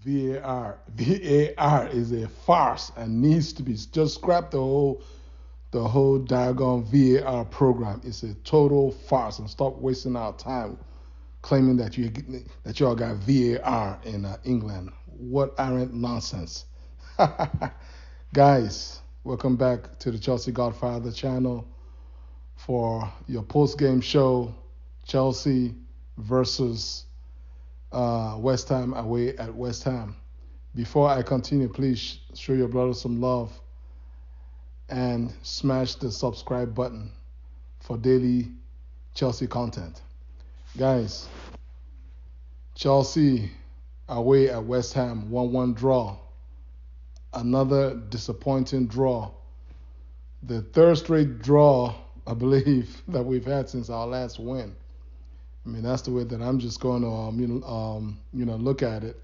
VAR is a farce and needs to be just scrap the whole doggone VAR program. It's a total farce and stop wasting our time claiming that y'all got VAR in England. What arrant nonsense. Guys, welcome back to the Chelsea Godfather channel for your post-game show, Chelsea versus West Ham away at West Ham. Before I continue, please show your brother some love and smash the subscribe button for daily Chelsea content. Guys, Chelsea away at West Ham, 1-1 draw. Another disappointing draw. The third straight draw, I believe, that we've had since our last win. I mean, that's the way that I'm just going to, look at it.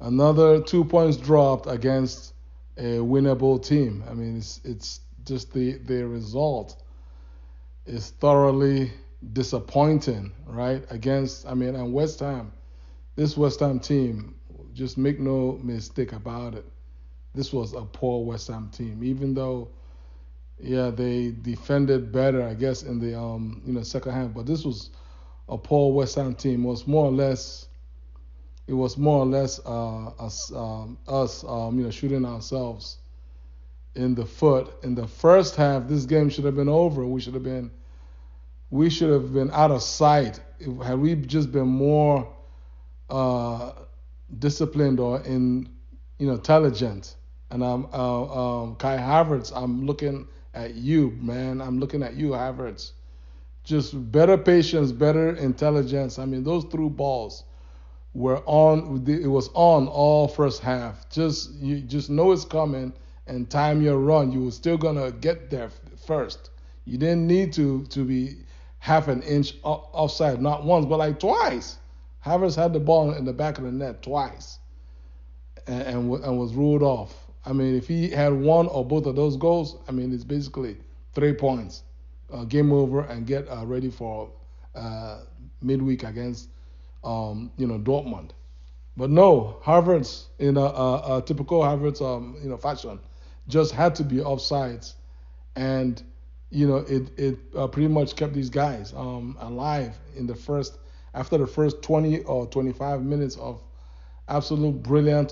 Another 2 points dropped against a winnable team. I mean, it's just the result is thoroughly disappointing, right? And West Ham, this West Ham team, just make no mistake about it. This was a poor West Ham team, even though, yeah, they defended better, I guess, in the second half. But this was a poor West Ham team. It was more or less us, shooting ourselves in the foot. In the first half, this game should have been over. We should have been out of sight. Had we just been more disciplined or intelligent. And Kai Havertz, I'm looking at you, man. I'm looking at you, Havertz. Just better patience, better intelligence. I mean, those through balls were on. It was on all first half. You just know it's coming and time your run. You were still gonna get there first. You didn't need to be half an inch offside, not once, but like twice. Havertz had the ball in the back of the net twice and was ruled off. I mean, if he had one or both of those goals, I mean, it's basically 3 points. Game over and get ready for midweek against Dortmund. But no, Havertz, in a typical Havertz fashion, just had to be offsides. And it pretty much kept these guys alive after the first 20 or 25 minutes of absolute brilliant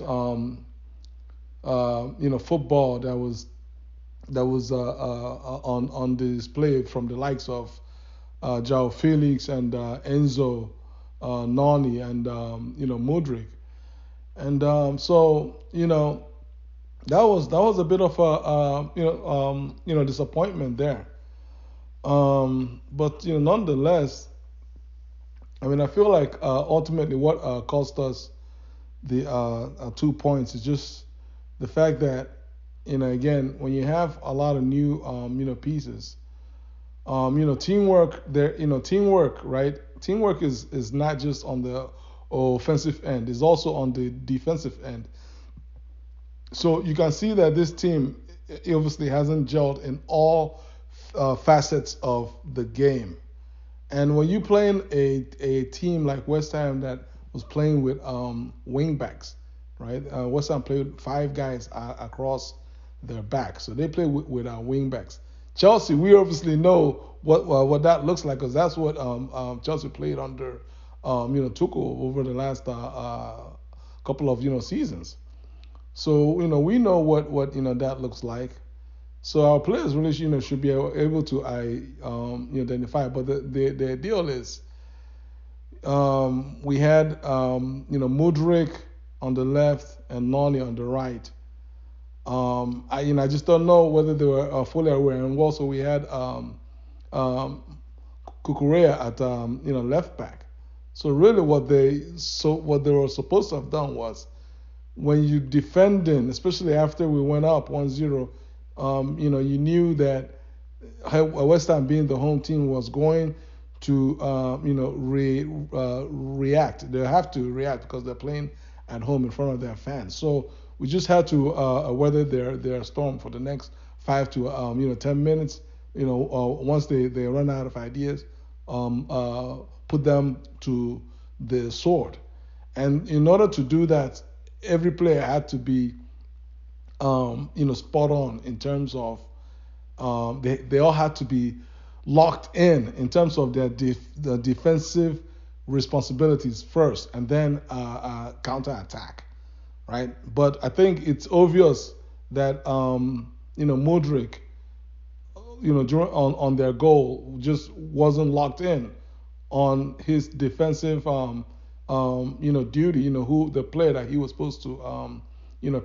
football that was on display from the likes of Joao Felix and Enzo, Nani, and Mudryk. And that was a bit of a disappointment there. But nonetheless, I mean, I feel like ultimately what cost us the 2 points is just the fact that again, when you have a lot of new pieces, teamwork there, teamwork, right? Teamwork is not just on the offensive end; it's also on the defensive end. So you can see that this team obviously hasn't gelled in all facets of the game. And when you playing a team like West Ham that was playing with wing backs, right? West Ham played with 5 guys across their back, so they play with our wing backs. Chelsea, we obviously know what that looks like because that's what Chelsea played under Tuchel over the last couple of seasons. So we know what that looks like. So our players really should be able to identify. But the deal is we had Mudryk on the left and Nani on the right. I just don't know whether they were fully aware. And also we had Kukurea at left back. So really what they were supposed to have done was when you defending, especially after we went up 1-0, you knew that West Ham being the home team was going to react. They have to react because they're playing at home in front of their fans. So we just had to weather their storm for the next 5 to 10 minutes. Once they run out of ideas, put them to the sword. And in order to do that, every player had to be spot on in terms of they all had to be locked in terms of the defensive responsibilities first, and then counter attack, right? But I think it's obvious that Modric, during on their goal, just wasn't locked in on his defensive duty, who the player that he was supposed to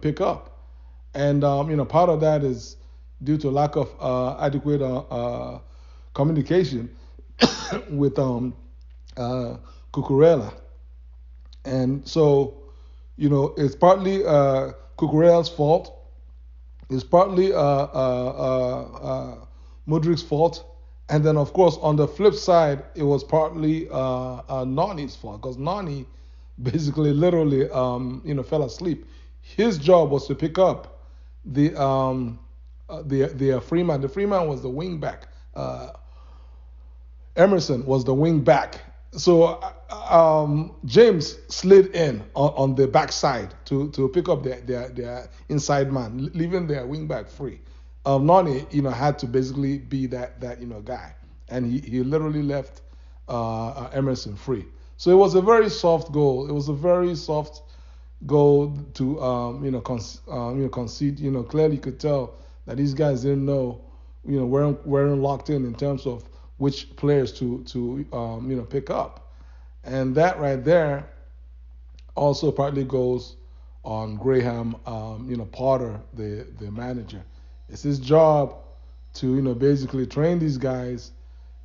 pick up. And part of that is due to lack of adequate communication with Cucurella. And so, it's partly Cucurella's fault. It's partly Mudrik's fault. And then, of course, on the flip side, it was partly Nani's fault, because Nani basically, literally, fell asleep. His job was to pick up the Freeman. The Freeman was the wing back. Emerson was the wing back. So James slid in on the backside to pick up their inside man, leaving their wing back free. Nani, had to basically be that guy, and he literally left Emerson free. So it was a very soft goal. It was a very soft goal to concede. Clearly you could tell that these guys didn't know, weren't locked in terms of which players to pick up, and that right there also partly goes on Graham, Potter, the manager. It's his job to basically train these guys,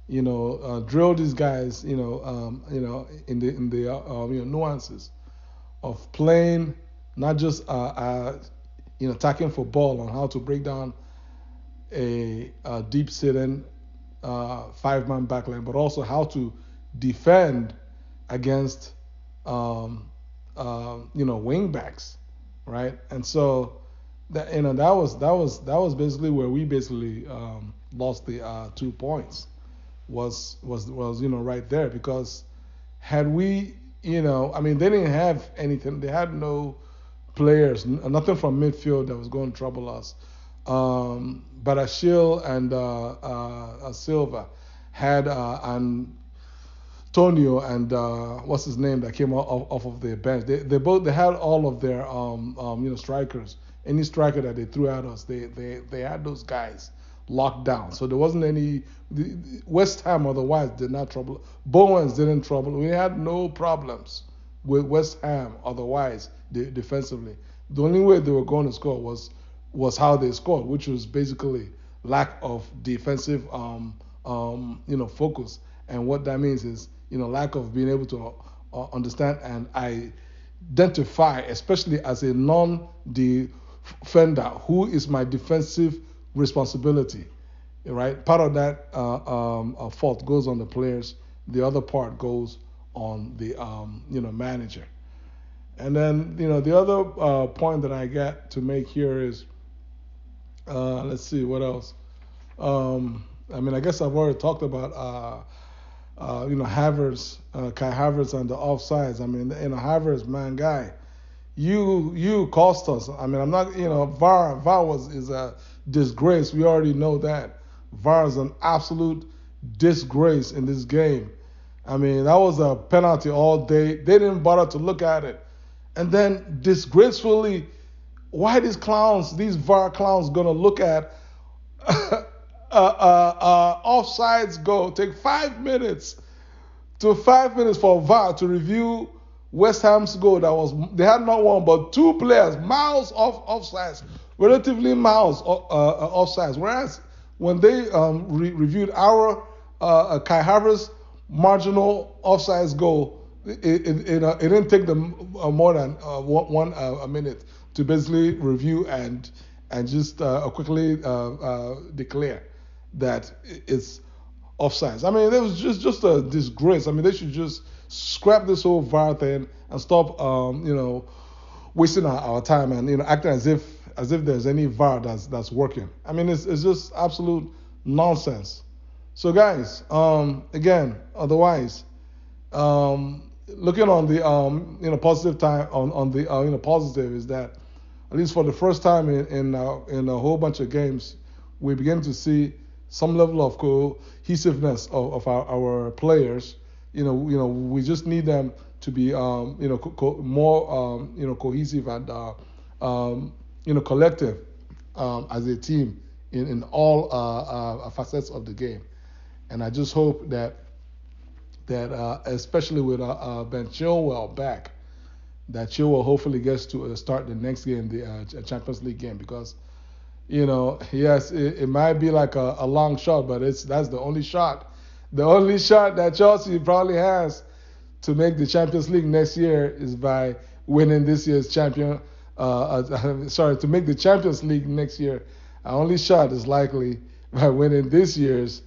drill these guys, in the nuances of playing, not just attacking for ball, on how to break down a deep sitting 5-man backline, but also how to defend against wing backs, right? And so that was basically where we basically lost the 2 points, was right there, because had we they didn't have anything, they had no players, nothing from midfield that was going to trouble us. But Achille and Silva had Antonio and what's his name that came off of the bench. They had all of their strikers. Any striker that they threw at us, they had those guys locked down. So there wasn't any West Ham otherwise did not trouble. Bowens didn't trouble. We had no problems with West Ham otherwise defensively. The only way they were going to score was how they scored, which was basically lack of defensive focus. And what that means is lack of being able to understand and identify, especially as a non-defender, who is my defensive responsibility, right? Part of that fault goes on the players. The other part goes on the manager. And then the other point that I got to make here is, let's see what else. I guess I've already talked about Havertz, Kai Havertz and the offsides. Havertz, man, guy, you cost us. I'm not, VAR is a disgrace. We already know that. VAR is an absolute disgrace in this game. That was a penalty all day. They didn't bother to look at it. And then disgracefully, why these VAR clowns gonna look at offsides go, take 5 minutes for VAR to review West Ham's goal. They had not one but 2 players miles off offsides, relatively miles offsides. Whereas when they reviewed our Kai Havertz marginal offsides goal, it didn't take them more than a minute to basically review and just quickly declare that it's offsides. It was just a disgrace. They should just scrap this whole VAR thing and stop, wasting our time and acting as if there's any VAR that's working. It's just absolute nonsense. So guys, again, otherwise, looking on the positive time on the positive is that at least for the first time in a whole bunch of games, we begin to see some level of cohesiveness of our players. We just need them to be more cohesive and collective as a team in all facets of the game. And I just hope that especially with Ben Chilwell back, that Chilwell hopefully gets to start the next game, the Champions League game, because yes, it might be like a long shot, but that's the only shot that Chelsea probably has to make the Champions League next year is by winning this year's to make the Champions League next year. Our only shot is likely by winning this year's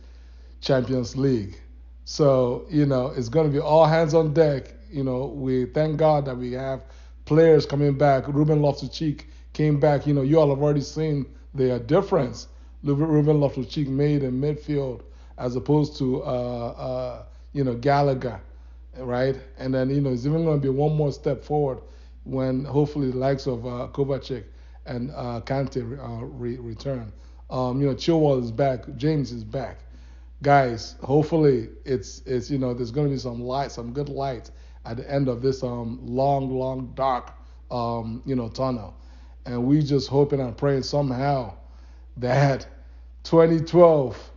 Champions League. So, it's going to be all hands on deck. We thank God that we have players coming back. Ruben Loftus-Cheek came back. You all have already seen the difference Ruben Loftus-Cheek made in midfield as opposed to, Gallagher, right? And then, it's even going to be one more step forward when hopefully the likes of Kovacic and Kante return. Chilwell is back. James is back. Guys, hopefully it's there's going to be some good light at the end of this long dark tunnel, and we just hoping and praying somehow that 2012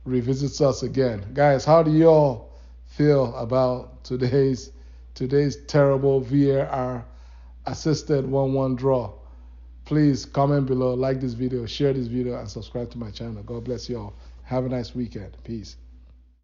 revisits us again. Guys, how do y'all feel about today's terrible VAR assisted 1-1 draw? Please comment below, like this video, share this video, and subscribe to my channel. God bless you all. Have a nice weekend. Peace.